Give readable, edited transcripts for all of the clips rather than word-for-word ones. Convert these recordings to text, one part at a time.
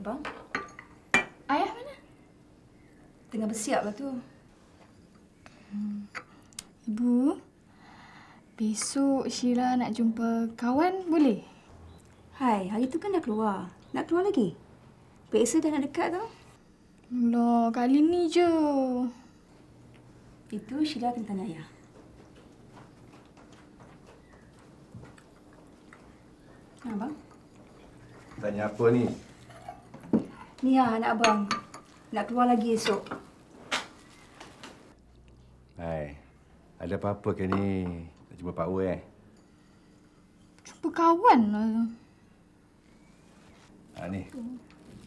Abang? Ayah mana? Tengah bersiap lah tu. Ibu, besok Syira nak jumpa kawan boleh? Hai, hari tu kan dah keluar. Nak keluar lagi? Peksa dah nak dekat tau. Alah, kali ni je. Itu Syira akan tanya ayah. Abang? Tanya apa ni? Ni lah anak abang. Nak keluar lagi esok. Hai, ada apa-apa ke ni? Nak jumpa Pak Wei Jumpa kawan lah. Ni,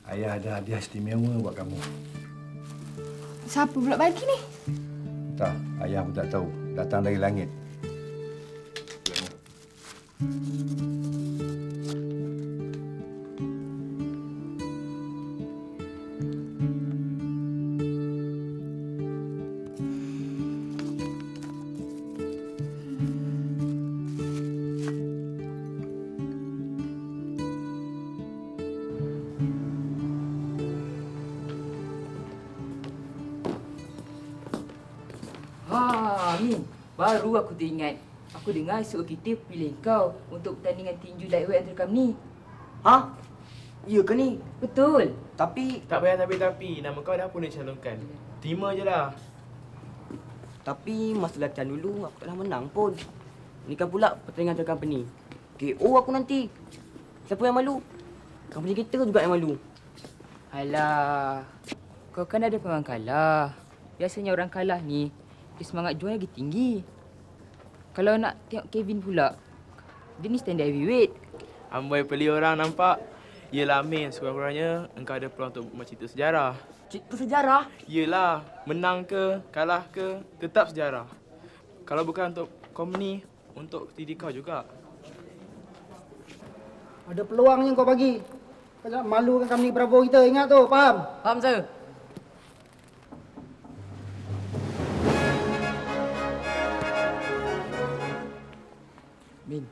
ayah ada hadiah istimewa buat kamu. Siapa pula bagi ni? Tak, ayah pun tak tahu. Datang dari langit. Min, baru aku teringat. Aku dengar esok kita pilih kau untuk pertandingan tinju lightweight antara kami. Ha? Ya ke ni? Betul. Tapi Tak payah tapi. Nama kau dah pun dicalonkan. Terima je lah. Tapi masa latihan dulu aku tak dah menang pun. Ni kan pula pertandingan antara company. KO aku nanti. Siapa yang malu? Company kita juga yang malu. Alah, kau kan ada pengalaman kalah. Biasanya orang kalah ni, dia semangat juang lagi tinggi. Kalau nak tengok Kevin pula, dia ni standard heavyweight. Amboi peli orang nampak. Yelah Min, sekurang-kurangnya engkau ada peluang untuk mencerita sejarah. Cerita sejarah? Yelah, menang ke, kalah ke, tetap sejarah. Kalau bukan untuk company, untuk diri kau juga. Ada peluang yang kau bagi. Kau jangan malukan company Bravo kita. Ingat tu, faham? Faham saya? Min,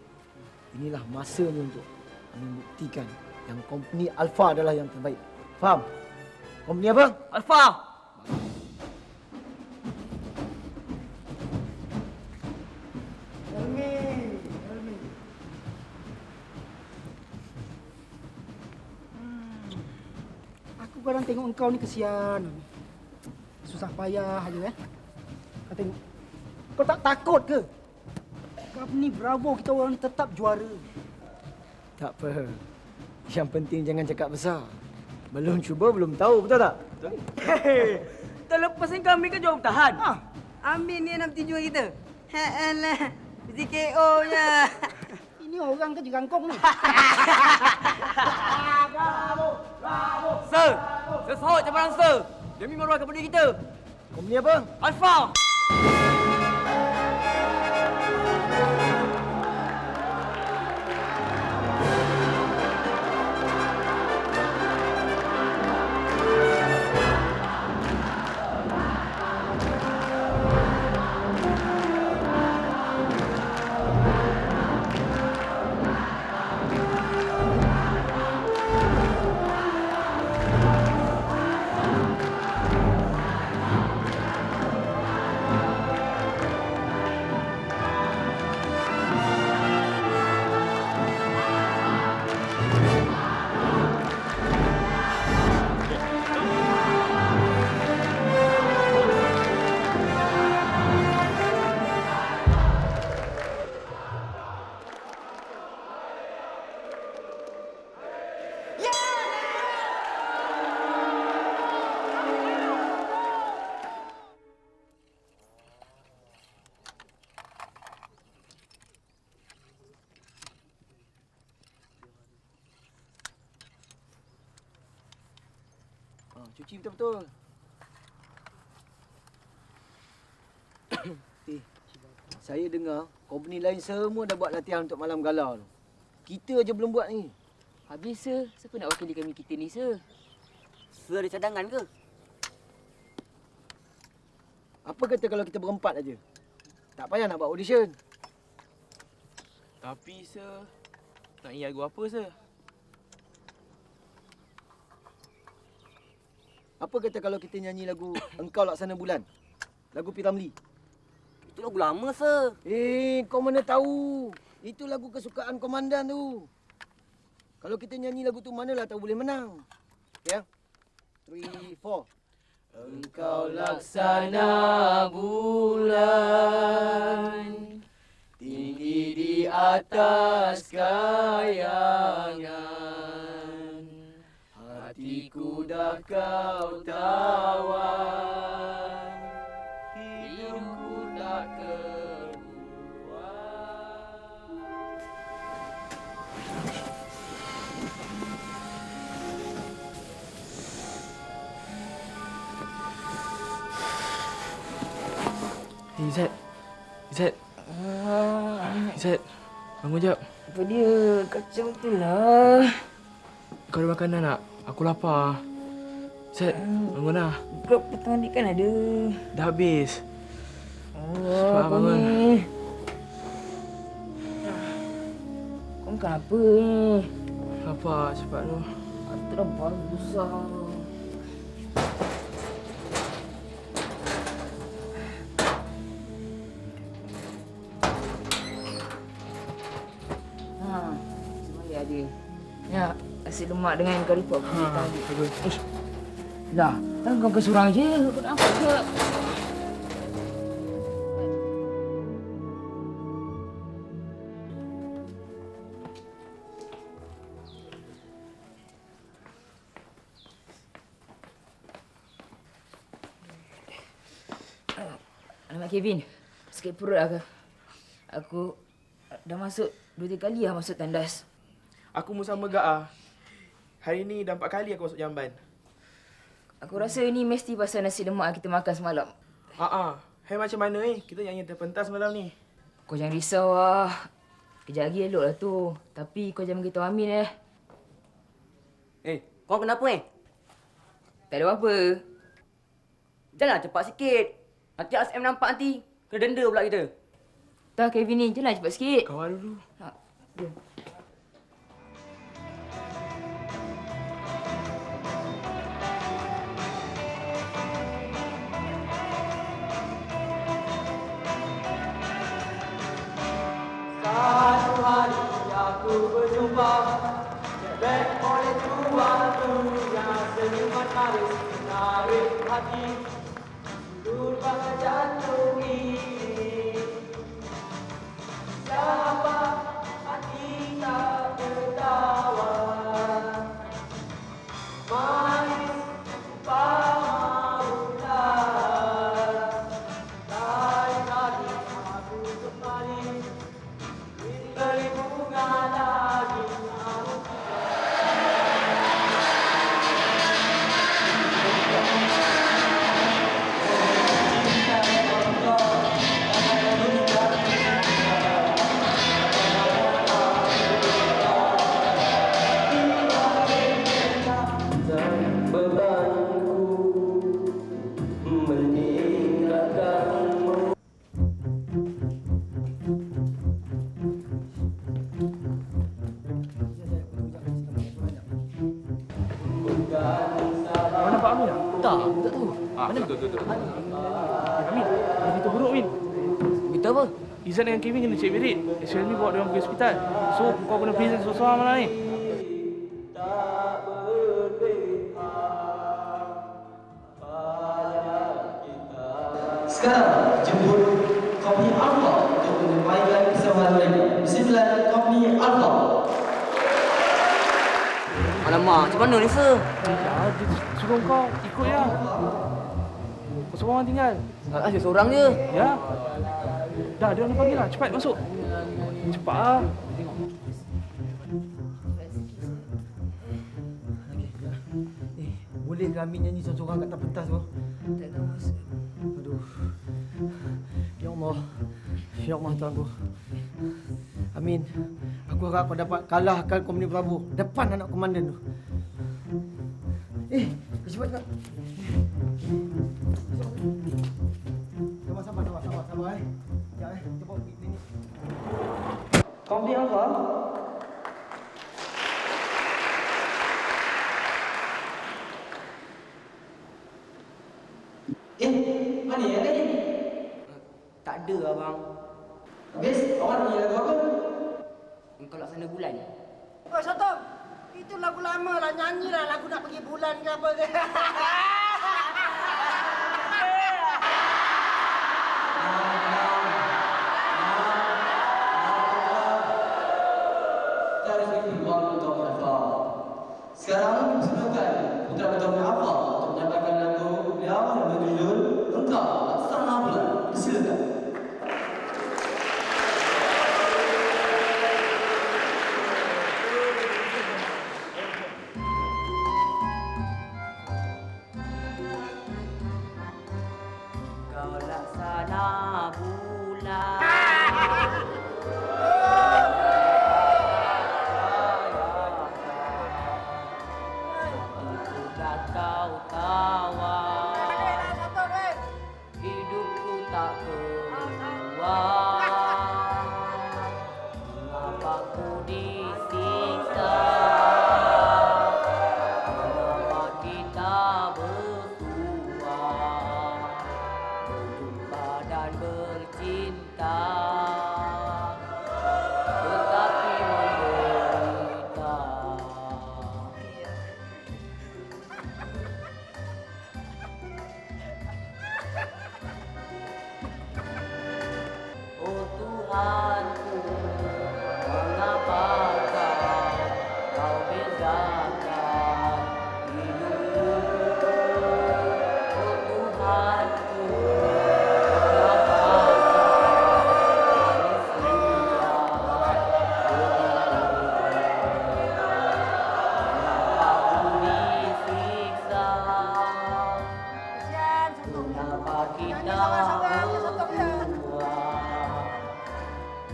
inilah masanya untuk membuktikan yang company Alpha adalah yang terbaik. Faham? Company apa? Alpha! Helmi. Aku kadang tengok engkau ni kesian. Susah payah aja Kau tengok. Kau tak takut ke? Company Bravo kita orang ni tetap juara. Tak apa. Yang penting jangan cakap besar. Belum cuba, belum tahu. Betul tak? Betul? Terlepasin kami ke jawab tahan? Ha. Amin ni nak tinju kita. Alah, mesti KO nya. Ini orang ke jerangkong ni? Sir, saya sahut cabaran sir. Demi maruah company kita. Company apa? Alpha! Cuci betul-betul. Saya dengar company lain semua dah buat latihan untuk malam gala tu. Kita aja belum buat ni. Habis sir, siapa nak wakili kami kita ni sir? Sir ada cadangan ke? Apa kata kalau kita berempat aja? Tak payah nak buat audition. Tapi sir, nak lagu apa sir? Apa kata kalau kita nyanyi lagu Engkau Laksana Bulan? Lagu P. Ramlee. Itu lagu lama, sir. Kau mana tahu? Itu lagu kesukaan komandan tu. Kalau kita nyanyi lagu tu, manalah tahu boleh menang. Ya? 3, 4. Engkau laksana bulan, tinggi di atas kayangan, hatiku dah kau tawan, hidupku tak keruan. Hey, Izzat. Izzat. Izzat. Bangun jap. Apa dia? Kacau tu lah. Kau ada makanan tak? Aku lapar. Izzat, bangun lah. Kau petang adik kan ada. Dah habis. Allah, Cepat bangun. ni. Kau makan apa ni? Lapar, cepat tu. Aku dah baru besar. Semuanya ada. Ya, nasi lemak dengan kari pop. Bagus. Lah, kan kau kesurang je. Kau nak apa ke? Alamak Kevin, sakit perut aku. Aku dah masuk 2-3 kali lah masuk tandas. Aku pun sama gak ah. Hari ni dah 4 kali aku masuk jamban. Aku rasa ni mesti pasal nasi lemak kita makan semalam. Hai macam mana kita nyanyi terpentas malam ni. Kau jangan risau lah. Kejap lagi elok lah tu. Tapi kau jangan beritahu Amin Kau kenapa Tak ada apa-apa. Janganlah cepat sikit. Nanti ASM nampak nanti. Kena denda pula kita. Tak Kevin ni, jelah cepat sikit. Kawal dulu. Jom. Satu hari aku berjumpa Bebek oleh tuanku yang senyuman manis menarik hati Turba jantung ini Siapa hati tak tertawa Manis umpama ular Lain lagi aku kembali Beri bunga lagi Kau nampak Amin tak? Tak, aku tak tahu. Mana? Betul. Amin, ada berita buruk Amin. Berita apa? Izzat dengan Kevin kena cek berit. SLB bawa dia orang pergi hospital. So, kau kena present seorang malam ni. Sekarang jemput Company Alpha untuk menyampaikan keseruan mereka. Bismillah, Company Alpha. Alamak, macam mana ni, sir? Ya, dia suruh kau ikut ya. Kau seorang tinggal. Saya seorang je. Ya. Dah, dia orang panggil lah. Cepat masuk. Cepat lah. Boleh ke Amin nyanyi seorang-seorang kat atas pentas tu? Tak tahu masa. Aduh. Ya Allah. Ya Allah Tuanku. Amin. Aku harap kau dapat kalahkan Kompeni Bravo depan anak komandan tu. Cepat cepat. Sabar. Sekejap Cepat pergi klinik. Company Alpha. company, ya kan? Tak ada abang. Habis, awak nak nyanyi lagu apa? Engkau laksana bulan. Oh, Sotong. Itu lagu lama lah. Nyanyilah lagu nak pergi bulan ke apa ke. Sekarang silakan Putra Betul Hafal untuk menyampaikan lagu beliau yang berjudul Engkau Laksana Bulan. Silakan. Kau laksana bulan. Kau tawar, hidupku tak keluar. Mengapa ku disiksa? Mengapa kita berdua berjumpa dan bercinta, tetapi menderita? Oh Tuhanku, mengapa kau bezakan hidupku? Oh Tuhanku, mengapa kau disiksa? Mengapa kita berdua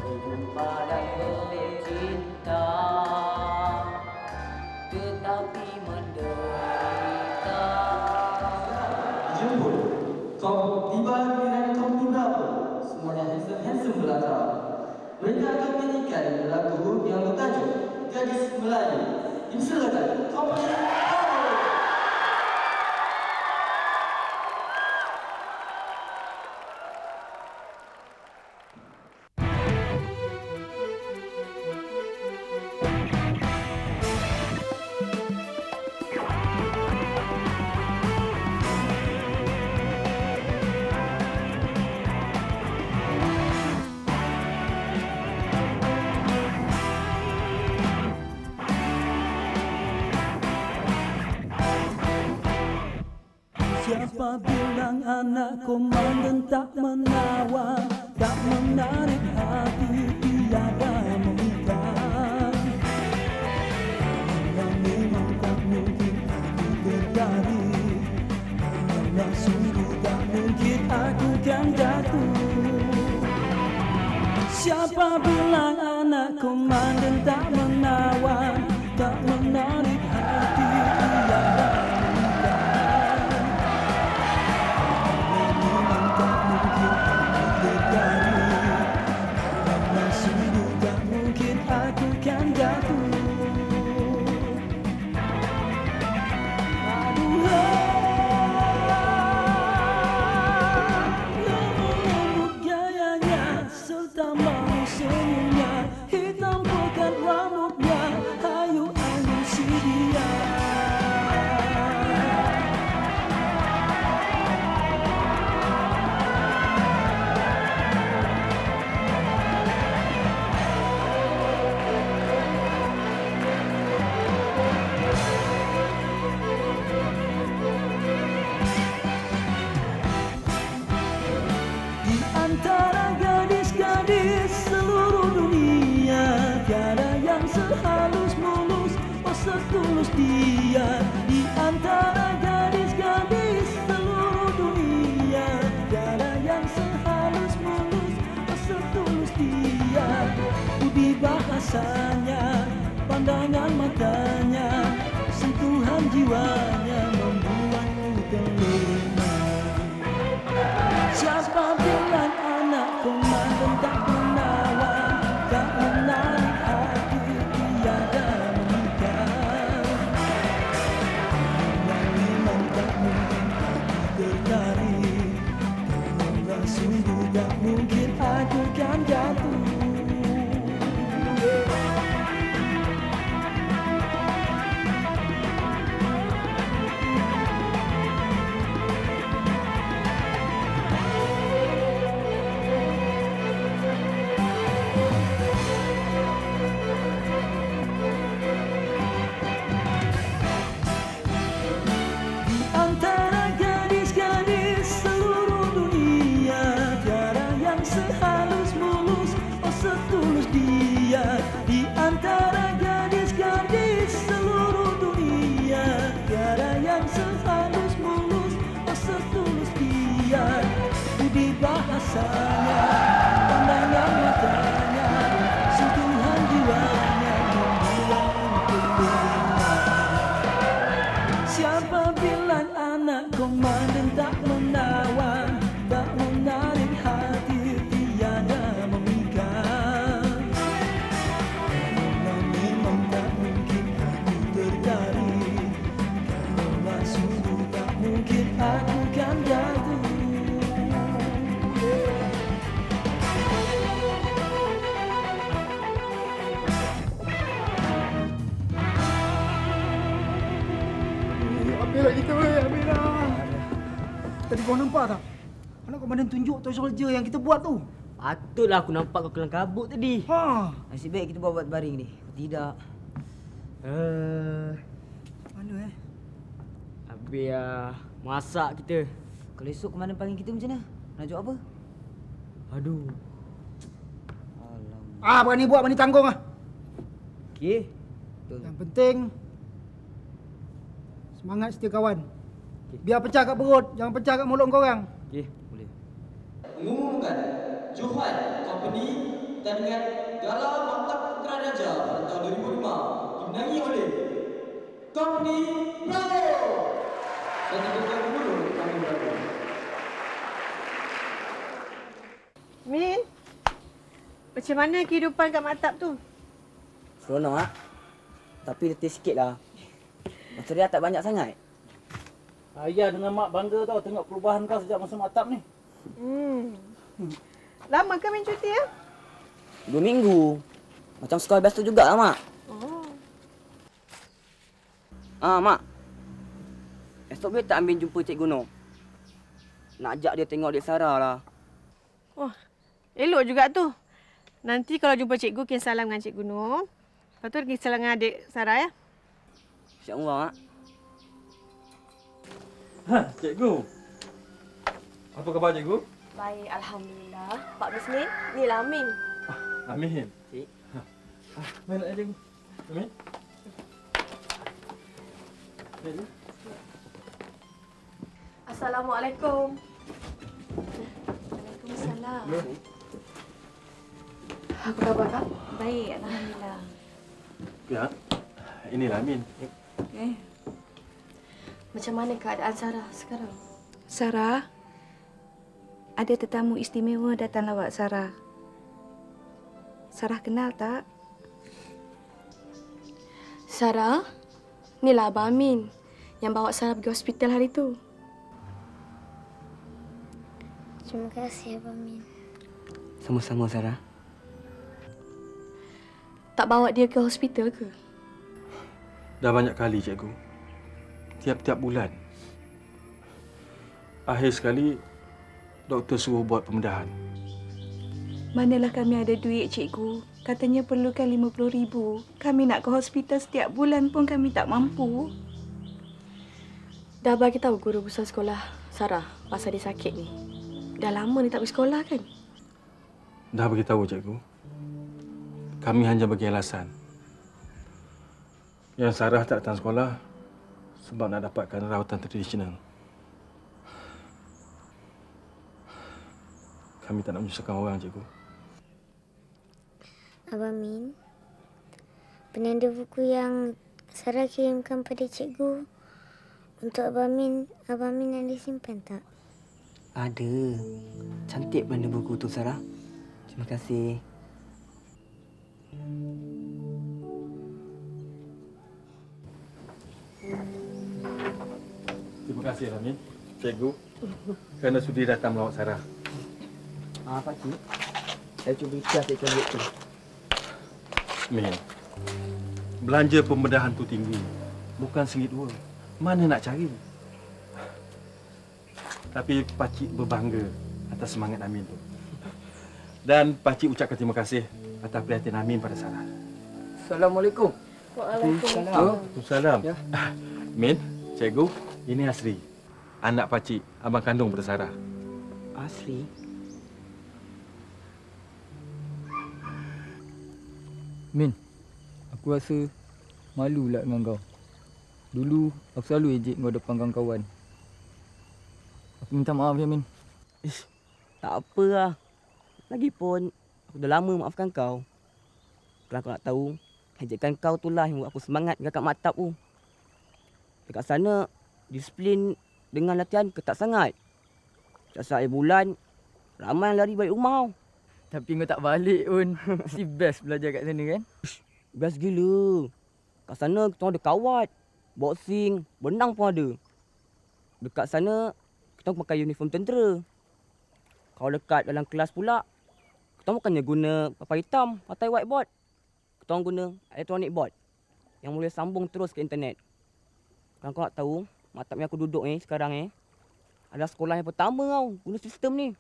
berjumpa dan bercinta, tetapi menderita? Jemput. Kau tiba dengan company berapa? Semuanya handsome belakang. Mereka akan menyanyikan lagu yang bertajuk Gadis Melayu. Silakan. Company Power. Siapa bilang anak komandan tak menawan, tak menarik hati, tiada mungkin. Kalau memang tak mungkin aku berdari, kalau sungguh tak mungkin aku kan jatuh. Siapa bilang anak komandan tak menawan, tak menarik hati, tiada antara gadis-gadis seluruh dunia, tiada yang sehalus mulus, oh setulus dia. Di antara gadis-gadis seluruh dunia, tiada yang sehalus mulus, oh setulus dia. Budi bahasanya, pandangan matanya, sentuhan jiwanya membuatku terlena. Siapa bilang anak komandan tak menawan, tak menarik hati, tiada mungkin. Memang tak mungkin aku tertarik, sungguh tak mungkin aku kan jatuh. Di antara gadis-gadis seluruh dunia, tiada yang sehalus mulus, oh setulus dia. Budi bahasanya, pandangan matanya, sentuhan jiwanya membuat untuk terima. Siapa bilang anak komandan tak menawan, tak menarik hati, tiada memikat. Mungkin aku kan jatuh. Ambil kita weh, ambil dah. Tadi kau nampak tak? Anak komandan tunjuk toy soldier yang kita buat tu. Patutlah aku nampak kau kelang kabut tadi. Ha. Nasib baik kita buat baring ni. Tidak. Mana Habis masak kita. Kalau esok komandan panggil kita macam mana? Nak jawab apa? Aduh. Alamak. Berani buat, berani tanggung ah. Okey. Yang penting semangat setia kawan. Biar pecah kat perut, jangan pecah kat mulut korang. Okey, boleh. Mengumumkan Johan Company pertandingan Gala Maktab Putraraja pada tahun 2005 dimenangi oleh Company Bravo. Satu juta dulu kami Bravo. Min, macam mana kehidupan kat Maktab tu? Seronok ah. Tapi letih sikit lah. Material tak banyak sangat. Ayah dengan mak bangga tau tengok perubahan kau sejak masa Maktab ni. Lama ke main cuti ya? 2 minggu. Macam sekolah biasa jugalah, Mak. Mak. Esok boleh tak ambil jumpa Cik Guno? Nak ajak dia tengok adik Sarah lah. Oh, elok juga tu. Nanti kalau jumpa cikgu, kirim salam dengan Cik Guno. Lepas tu kirim salam dengan adik Sarah ya. InsyaAllah, Mak. Cikgu. Apa khabar cikgu? Baik, Alhamdulillah. Pak Bismil, ni lah Amin. Amin. Cik. Mana nak cikgu? Amin. Assalamualaikum. Waalaikumsalam. Apa khabar kak? Baik, Alhamdulillah. Ya, inilah Amin. Macam mana keadaan Sarah sekarang? Sarah, ada tetamu istimewa datang lawat Sarah. Sarah kenal tak? Sarah, inilah Abang Amin yang bawa Sarah pergi hospital hari tu. Terima kasih Abang Amin. Sama-sama, Sarah. Tak bawa dia ke hospital ke? Dah banyak kali, cikgu. Tiap-tiap bulan. Akhir sekali, doktor suruh buat pembedahan. Manalah kami ada duit, cikgu. Katanya perlukan 50,000. Kami nak ke hospital setiap bulan pun kami tak mampu. Dah bagi tahu guru besar sekolah Sarah pasal dia sakit ni. Dah lama dia tak pergi sekolah kan? Dah beritahu, cikgu. Kami hanya bagi alasan. Yang Sarah tak datang sekolah sebab nak dapatkan rawatan tradisional. Kami tak nak menyusahkan orang, cikgu. Abang Min, penanda buku yang Sarah kirimkan pada cikgu untuk Abang Min ada simpan tak? Ada. Cantik benda buku tu, Sarah. Terima kasih. Terima kasih, Amin. Cikgu, kerana sudi datang melawat Sarah. Pakcik. Saya cuba ikhlas ikan duit tu. Min, belanja pembedahan tu tinggi. Bukan RM1 Mana nak cari? Tapi pakcik berbangga atas semangat Amin tu. Dan pakcik ucapkan terima kasih atas perhatian Amin pada Sarah. Assalamualaikum. Waalaikumsalam. Ya. Min, cikgu, ini Asri. Anak pakcik, abang kandung pada Sarah. Asri? Min, aku rasa malu lah dengan kau. Dulu aku selalu ejek kau depan kawan-kawan. Aku minta maaf ya, Min. Ish, tak apa lah. Lagipun, aku dah lama maafkan kau. Kalau kau nak tahu, ejekan kau tu lah yang buat aku semangat dekat maktab tu. Dekat sana, disiplin dengan latihan ketat sangat. Setiap akhir bulan, ramai yang lari balik rumah tau. Tapi kau tak balik pun. Mesti best belajar kat sana kan? Best gila. Kat sana kita ada kawat, boxing, benang pun ada. Dekat sana, kita pakai uniform tentera. Kalau dekat dalam kelas pula, kita bukannya guna papan hitam atau whiteboard. Kita guna electronic board yang boleh sambung terus ke internet. Kalau kau nak tahu, maktab yang aku duduk ni sekarang adalah sekolah yang pertama tau guna sistem ni.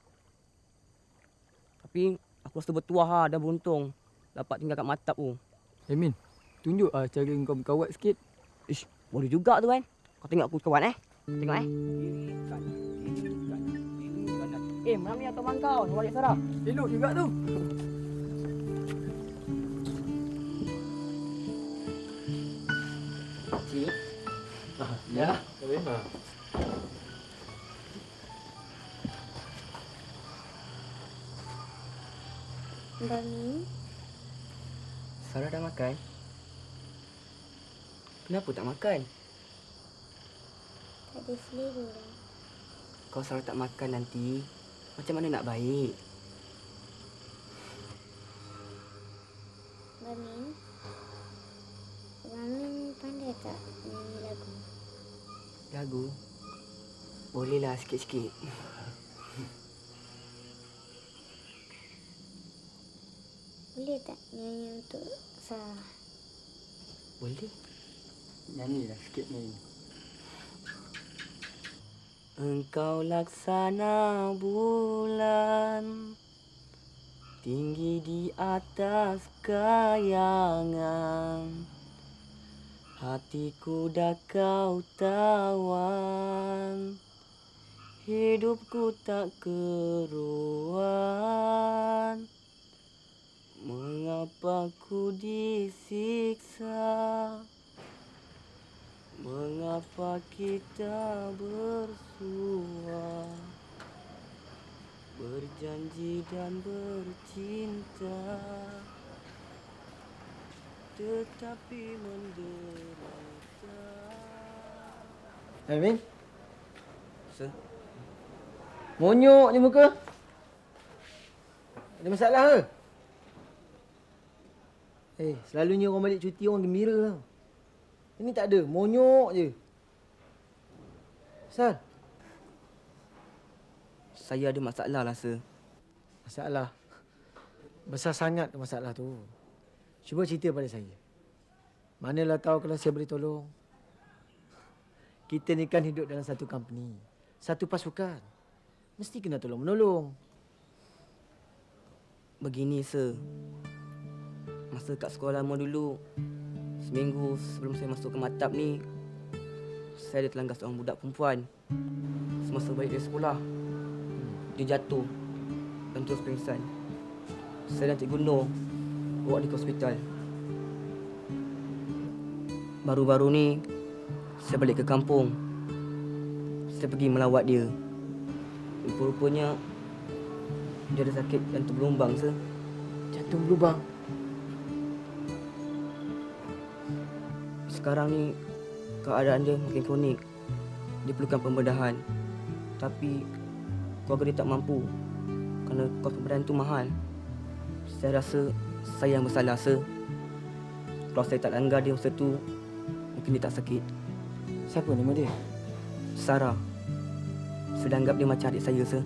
Tapi aku rasa bertuah dan beruntung dapat tinggal kat maktab tu. Min, tunjuk cara kau berkawat sikit. Ish, boleh juga tu kan. Kau tengok aku kawan Tengok malam ni atau kau nak balik Sarah. Elok juga tu. Cik. Ya, boleh. Bami, Sarah dah makan? Kenapa tak makan? tak ada selera dah. Kau Sarah tak makan nanti, macam mana nak baik? Bami pandai tak nyanyi lagu? Lagu? Bolehlah sikit-sikit. Boleh tak nyanyi untuk Sarah? Boleh. Nyanyilah sikit ni. Engkau laksana bulan, tinggi di atas kayangan. Hatiku dah kau tawan, hidupku tak keruan. Mengapa ku disiksa? Mengapa kita bersua? Berjanji dan bercinta, tetapi menderita. Min? Sir? Monyok je muka. Ada masalah ke? Selalunya orang balik cuti orang gembira tau. Ini tak ada, monyok je. Sal? Saya ada masalah lah, Sir. Masalah? Besar sangat ke masalah tu? Cuba cerita pada saya. Manalah tahu kalau saya boleh tolong. Kita ni kan hidup dalam satu company, satu pasukan. Mesti kena tolong-menolong. Begini, Sir. Masa kat sekolah lama dulu, seminggu sebelum saya masuk ke maktab ni, saya ada terlanggar seorang budak perempuan. Semasa balik dari sekolah, dia jatuh dan terus pingsan. Saya dan Cikgu Nur bawa dia ke hospital. Baru-baru ni, saya balik ke kampung. Saya pergi melawat dia. Rupa-rupanya, dia ada sakit jantung berlubang, Sir. Jantung berlubang? Sekarang ni keadaan dia makin kronik. Dia perlukan pembedahan. Tapi keluarga dia tak mampu kerana kos pembedahan tu mahal. Saya rasa saya yang bersalah, Sir. Kalau saya tak langgar dia masa tu, mungkin dia tak sakit. Siapa nama dia? Sarah. Saya anggap dia macam adik saya, Sir.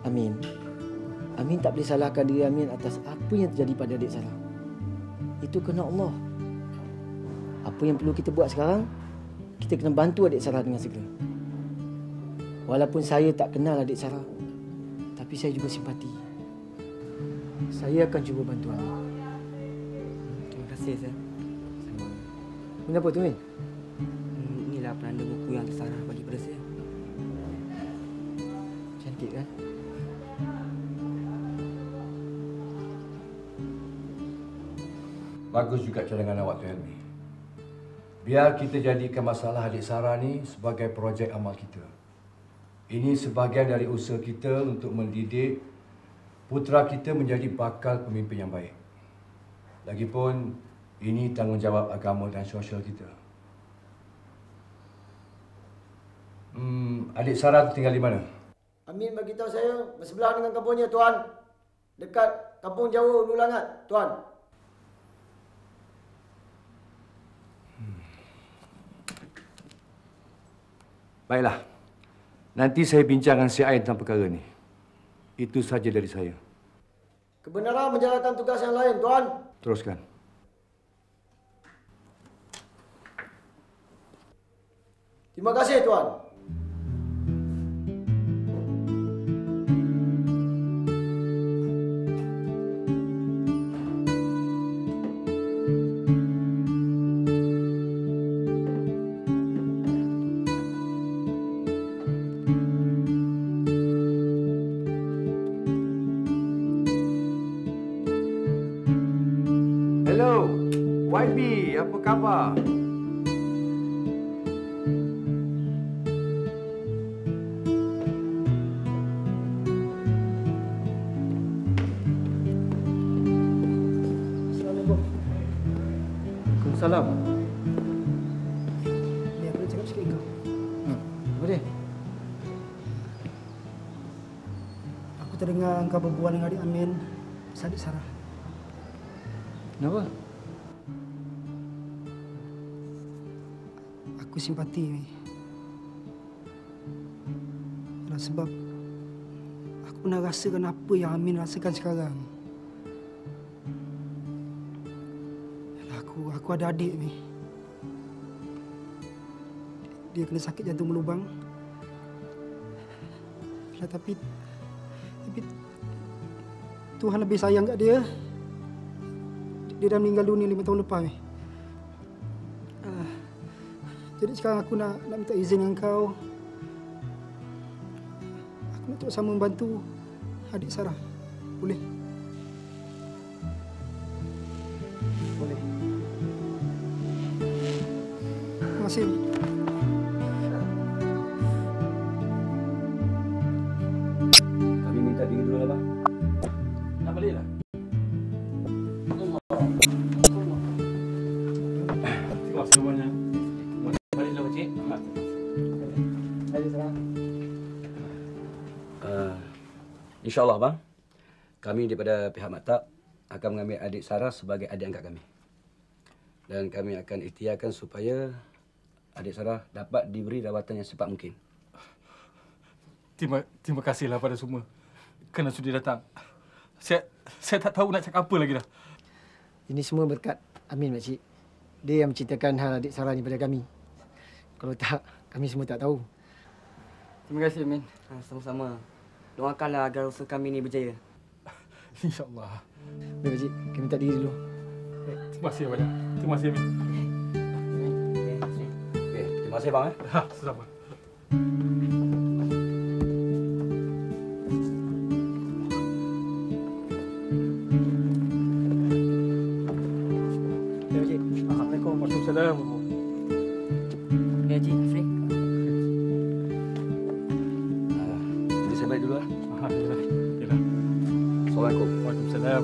Amin. Amin tak boleh salahkan diri Amin atas apa yang terjadi pada adik Sarah. Itu kena Allah. Apa yang perlu kita buat sekarang, kita kena bantu adik Sarah dengan segera. Walaupun saya tak kenal adik Sarah, tapi saya juga simpati. Saya akan cuba bantu Amin. Terima kasih, Sir. Kenapa tu, Min? Inilah penanda buku yang Sarah bagi pada saya. Cantik kan? Bagus juga cadangan awak tu, Helmi. Biar kita jadikan masalah adik Sarah ni sebagai projek amal kita. Ini sebahagian dari usaha kita untuk mendidik putera kita menjadi bakal pemimpin yang baik. Lagipun, ini tanggungjawab agama dan sosial kita. Adik Sarah tu tinggal di mana? Amin bagi tahu saya bersebelah dengan kampungnya, Tuan. Dekat kampung Jawa Ulu Langat, Tuan. Baiklah. Nanti saya bincang dengan CI tentang perkara ni. Itu saja dari saya. Kebenaran menjalankan tugas yang lain, Tuan. Teruskan. Terima kasih, Tuan. Hello, YB, apa khabar? Assalamualaikum. Waalaikumsalam. Ni aku nak cakap sikit kau. Apa dia? Aku terdengar engkau berbual dengan adik Amin, adik Sarah. Kenapa? Aku simpati. Dan sebab aku pernah rasakan apa yang Amin rasakan sekarang. Dan aku ada adik ni. Dia kena sakit jantung berlubang. Tapi Tuhan lebih sayang kat dia. Dia dah meninggal dunia 5 tahun lepas. Jadi sekarang aku nak minta izin dengan kau. Aku nak sama membantu adik Sarah. Boleh? Boleh. Terima kasih. Kami minta diri dulu lah, Bang. Nak balik lah. Terima kasih banyak. Baliklah, Pakcik. Adik Sarah. InsyaAllah, Bang. Kami daripada pihak maktab akan mengambil adik Sarah sebagai adik angkat kami. Dan kami akan ikhtiarkan supaya adik Sarah dapat diberi rawatan yang secepat mungkin. Terima kasihlah pada semua kerana sudi datang. Saya tak tahu nak cakap apa lagi dah. Ini semua berkat Amin, Makcik. Dia yang menceritakan hal adik Sarah ni pada kami. Kalau tak, kami semua tak tahu. Terima kasih, Min. Sama-sama. Doakanlah agar usaha kami ini berjaya. InsyaAllah. Baik, Pakcik. Kami minta diri dulu. Terima kasih banyak. Terima kasih, Min. Okey, terima kasih, Bang. Sama. Assalamualaikum. Waalaikumsalam. Ya, Haji Afrik. Jadi saya balik dulu lah. Yalah. Assalamualaikum. Waalaikumsalam.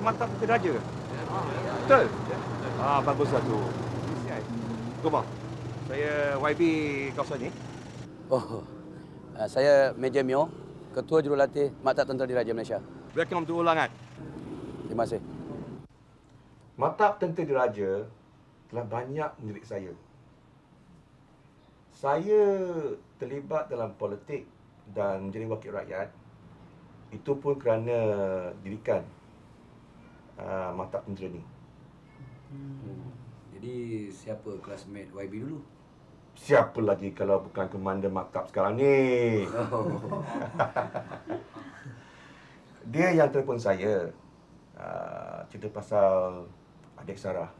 Mantap Tentera Raja? Betul? Baguslah tu. Kumar, saya YB kawasan ni. Oh, saya Major Mio, Ketua Jurulatih Maktab Tentera Diraja Malaysia. Welcome to ulangan. Terima kasih. Maktab Tentera Diraja telah banyak mendidik saya. Saya terlibat dalam politik dan menjadi wakil rakyat. Itu pun kerana didikan Maktab Tentera ni. Jadi siapa classmate YB dulu? Siapa lagi kalau bukan komandan maktab sekarang ni? Dia yang telefon saya cerita pasal adik Sarah.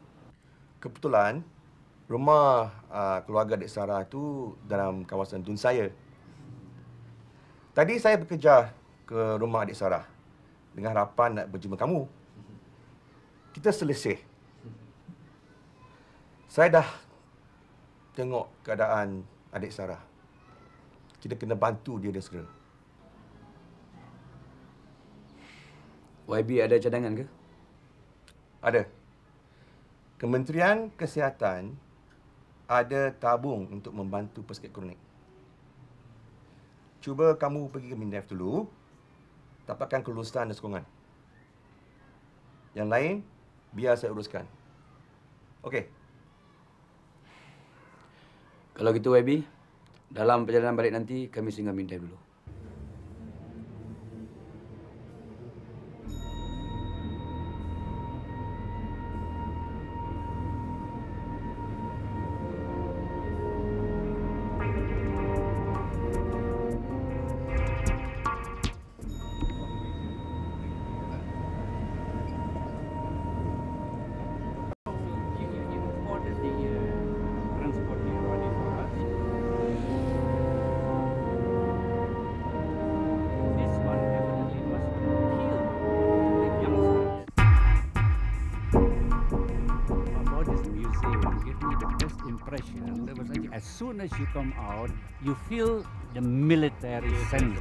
Kebetulan rumah keluarga adik Sarah tu dalam kawasan Dun saya. Tadi saya bekerja ke rumah adik Sarah dengan harapan nak berjumpa kamu. Kita selisih. Saya dah tengok keadaan adik Sarah. Kita kena bantu dia segera. YB ada cadangan ke? Ada. Kementerian Kesihatan ada tabung untuk membantu pesakit kronik. Cuba kamu pergi ke Mindef dulu, dapatkan kelulusan dan sokongan. Yang lain, biar saya uruskan. Okey. Kalau gitu YB, dalam perjalanan balik nanti kami singgah Mindef dulu. As soon as you come out, you feel the military sense.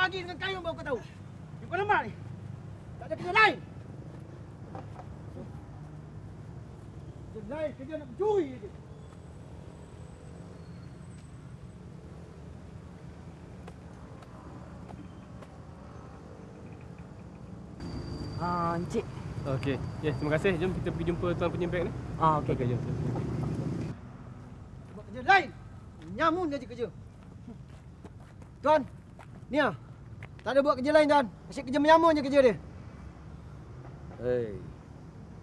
Pagi dengan kayu baru kau tahu. Jumpa lemak ni. Tak ada kerja lain. Kerja lain, kerja nak mencuri je. Encik. Okey. Ya, terima kasih. Jom kita pergi jumpa tuan penyembek ni. Okey. Okey, jom. Buat kerja lain. Nyamun dia je kerja. Tuan, ni ah. Tak ada buat kerja lain, Tuan. Asyik kerja menyamun je kerja dia. Hei.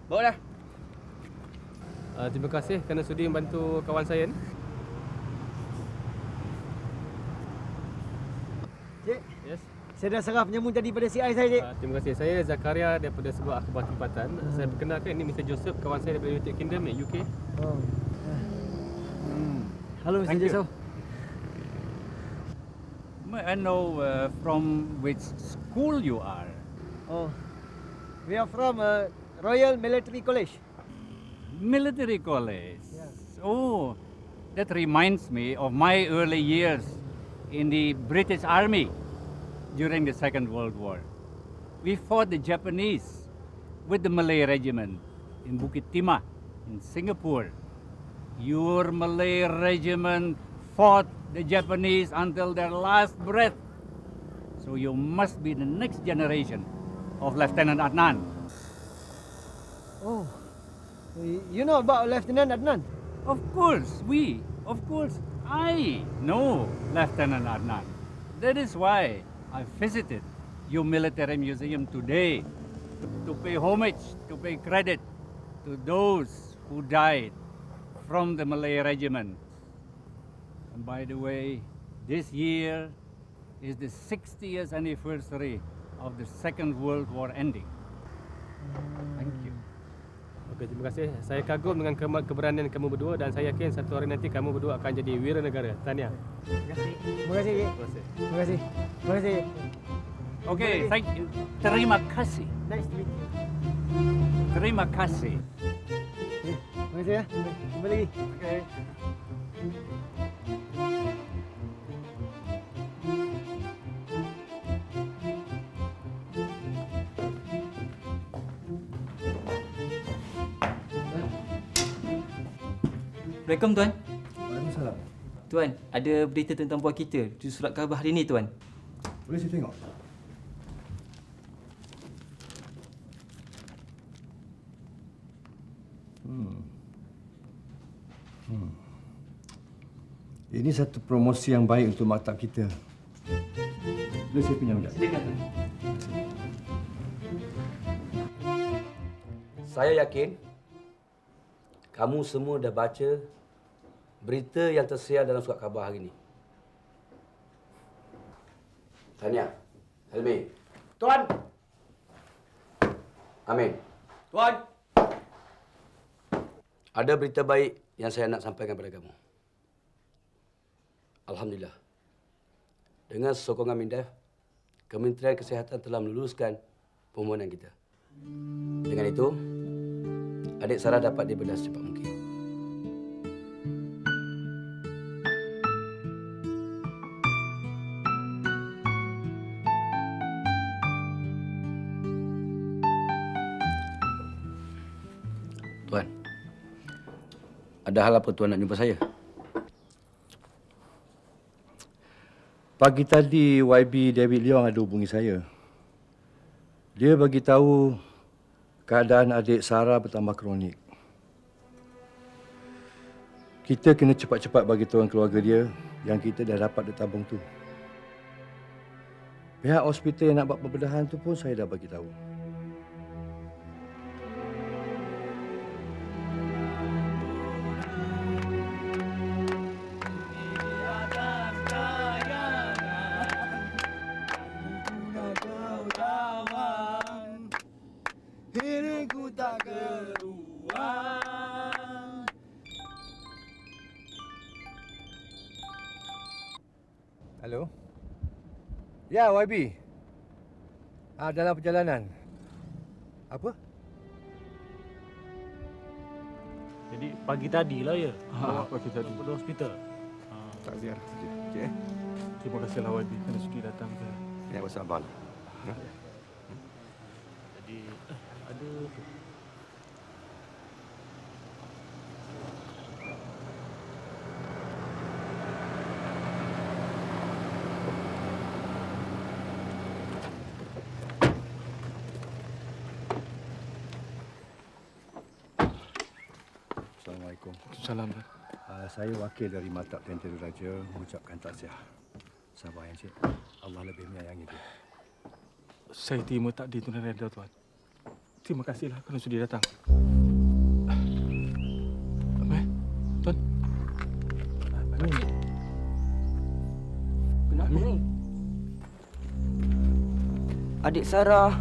Bawa dah. Terima kasih kerana sudi membantu kawan saya ni. Cik. Yes. Saya dah serah penyamun tadi pada CI saya, Cik. Terima kasih. Saya Zakaria daripada sebuah akhbar tempatan. Saya perkenalkan ini Mr. Joseph, kawan saya daripada United Kingdom di UK. Oh. Hello, Mr. Joseph. May I know from which school you are? Oh, we are from Royal Military College. Military College? Yes. Oh, that reminds me of my early years in the British Army during the Second World War. We fought the Japanese with the Malay Regiment in Bukit Timah in Singapore. Your Malay regiment fought the Japanese until their last breath. So you must be the next generation of Lieutenant Adnan. Oh, you know about Lieutenant Adnan? Of course, I know Lieutenant Adnan. That is why I visited your military museum today to pay homage, to pay credit to those who died from the Malay regiment. And by the way, this year is the 60th anniversary of the Second World War ending. Thank you. Okey, terima kasih. Saya kagum dengan keberanian kamu berdua dan saya yakin satu hari nanti kamu berdua akan jadi wira negara. Tahniah. Terima kasih. Terima kasih. Terima kasih. Terima kasih. Okay, thank you. Terima kasih. Nice to meet you. Terima kasih. Terima kasih ya. Jumpa lagi. Okay. Assalamualaikum Tuan. Waalaikumsalam. Tuan, ada berita tentang buah kita di surat khabar hari ini Tuan. Boleh saya tengok? Ini satu promosi yang baik untuk maktab kita. Boleh saya pinjam sekejap? Silakan Tuan. Saya yakin kamu semua dah baca berita yang tersiar dalam surat khabar hari ini. Tahniah. Helmi. Tuan. Amin. Tuan. Ada berita baik yang saya nak sampaikan kepada kamu. Alhamdulillah. Dengan sokongan MINDEF, Kementerian Kesihatan telah meluluskan permohonan kita. Dengan itu, adik Sarah dapat dibedah secepat mungkin. Tuan, ada hal apa Tuan nak jumpa saya? Pagi tadi YB David Leong ada hubungi saya. Dia bagi tahu keadaan adik Sarah bertambah kronik. Kita kena cepat-cepat bagi tahu keluarga dia yang kita dah dapat ditabung tu. Pihak hospital yang nak buat pembedahan tu pun saya dah bagi tahu. Hello? Ya, YB. Dalam perjalanan. Apa? Jadi pagi tadi lah ya. Pagi tadi. Pada hospital. Takziah saja. Okey. Terima kasihlah YB kerana sudi datang ke. Ya, bersabarlah. Jadi ada Assalamualaikum. Salam. Saya wakil dari Maktab Tentera Raja mengucapkan takziah. Sabar Encik. Allah lebih menyayangi dia. Saya terima takdir Tuan Reda, Tuan. Terima kasihlah kerana sudi datang. Apa? Tuan? Amin. Kenapa ni? Adik Sarah.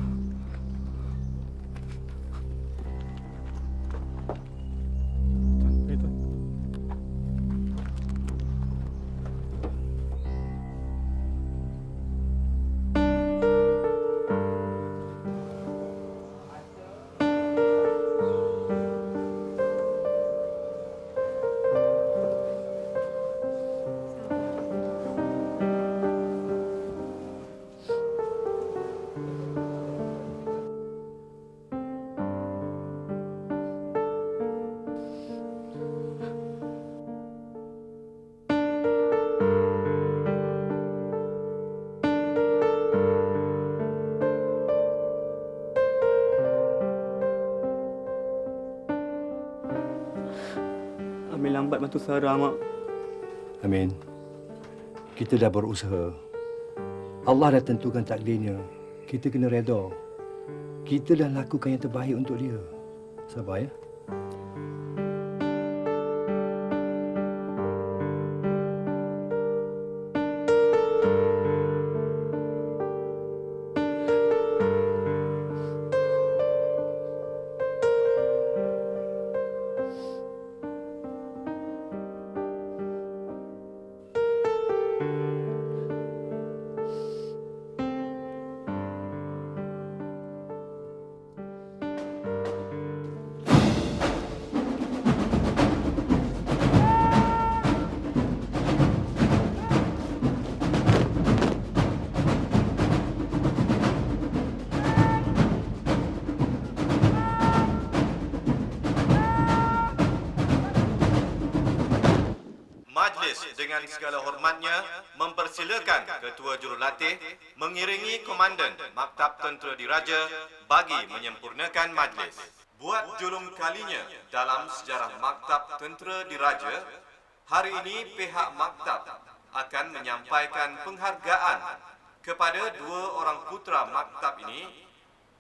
bantu Sarah, Mak. Amin. Kita dah berusaha. Allah dah tentukan takdirnya. Kita kena reda. Kita dah lakukan yang terbaik untuk dia. Sabar ya. Dengan segala hormatnya, mempersilakan Ketua Jurulatih mengiringi Komandan Maktab Tentera Diraja bagi menyempurnakan majlis. Buat julung kalinya dalam sejarah Maktab Tentera Diraja, hari ini pihak Maktab akan menyampaikan penghargaan kepada dua orang putera Maktab ini,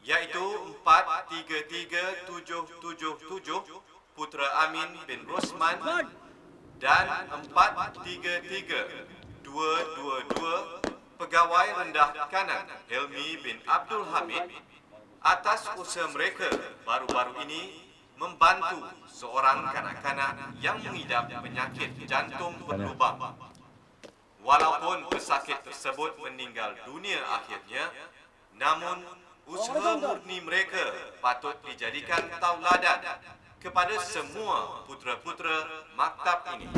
iaitu 433-777 Putera Amin bin Rosman dan 433-222 Pegawai Rendah Kanan Helmi bin Abdul Hamid atas usaha mereka baru-baru ini membantu seorang kanak-kanak yang mengidap penyakit jantung berlubang. Walaupun pesakit tersebut meninggal dunia akhirnya, namun usaha murni mereka patut dijadikan tauladan kepada semua putera-putera maktab ini.